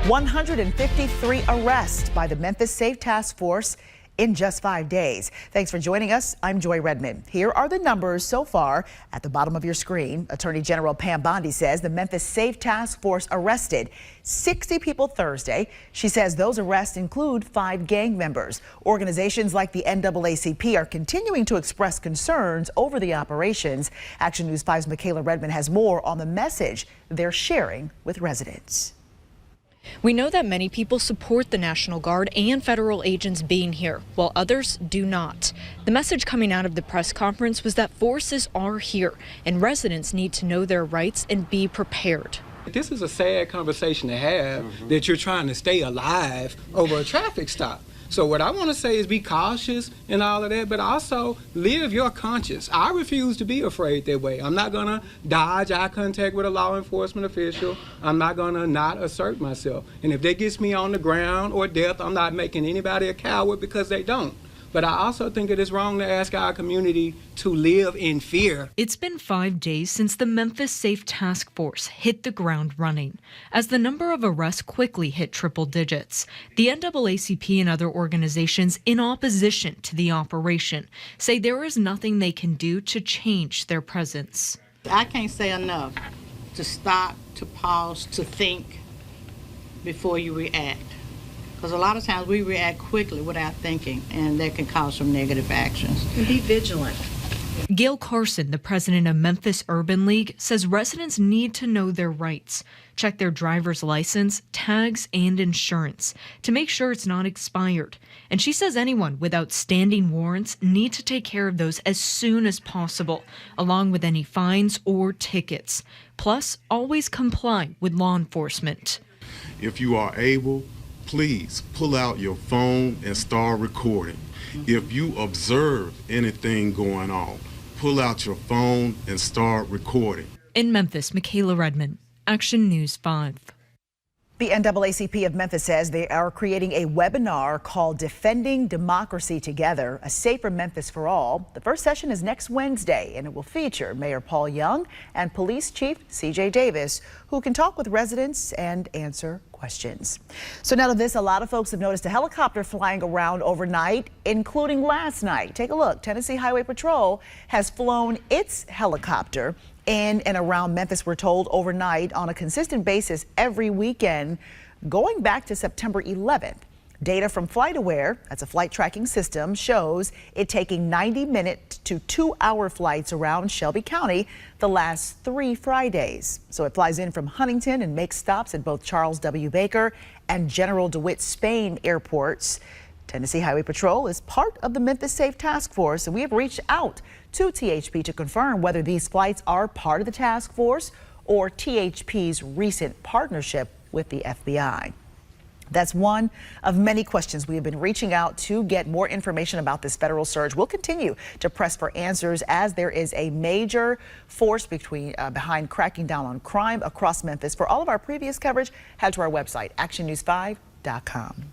153 arrests by the Memphis Safe Task Force in just 5 days. Thanks for joining us. I'm Joy Redmond. Here are the numbers so far at the bottom of your screen. Attorney General Pam Bondi says the Memphis Safe Task Force arrested 60 people Thursday. She says those arrests include 5 gang members. Organizations like the NAACP are continuing to express concerns over the operations. Action News 5's Michaela Redmond has more on the message they're sharing with residents. We know that many people support the National Guard and federal agents being here, while others do not. The message coming out of the press conference was that forces are here, and residents need to know their rights and be prepared. This is a sad conversation to have, that you're trying to stay alive over a traffic stop. So what I want to say is be cautious and all of that, but also live your conscience. I refuse to be afraid that way. I'm not going to dodge eye contact with a law enforcement official. I'm not going to not assert myself. And if that gets me on the ground or death, I'm not making anybody a coward because they don't. But I also think it is wrong to ask our community to live in fear. It's been 5 days since the Memphis Safe Task Force hit the ground running. As the number of arrests quickly hit triple digits, the NAACP and other organizations in opposition to the operation say there is nothing they can do to change their presence. I can't say enough to stop, to pause, to think before you react. Because a lot of times we react quickly without thinking, and that can cause some negative actions. And be vigilant. Gail Carson, the president of Memphis Urban League, says residents need to know their rights, check their driver's license, tags, and insurance to make sure it's not expired. And she says anyone with outstanding warrants need to take care of those as soon as possible, along with any fines or tickets. Plus, always comply with law enforcement. If you are able, please pull out your phone and start recording. If you observe anything going on, pull out your phone and start recording. In Memphis, Michaela Redmond, Action News 5. The NAACP of Memphis says they are creating a webinar called Defending Democracy Together, a Safer Memphis for All. The first session is next Wednesday, and it will feature Mayor Paul Young and Police Chief C.J. Davis, who can talk with residents and answer questions. So now to this, a lot of folks have noticed a helicopter flying around overnight, including last night. Take a look. Tennessee Highway Patrol has flown its helicopter in and around Memphis, we're told, overnight on a consistent basis every weekend, going back to September 11th. Data from FlightAware, that's a flight tracking system, shows it taking 90-minute to 2-hour flights around Shelby County the last 3 Fridays. So it flies in from Huntington and makes stops at both Charles W. Baker and General DeWitt Spain airports. Tennessee Highway Patrol is part of the Memphis Safe Task Force, and we have reached out to THP to confirm whether these flights are part of the task force or THP's recent partnership with the FBI. That's one of many questions we have been reaching out to get more information about this federal surge. We'll continue to press for answers as there is a major force behind cracking down on crime across Memphis. For all of our previous coverage, head to our website, actionnews5.com.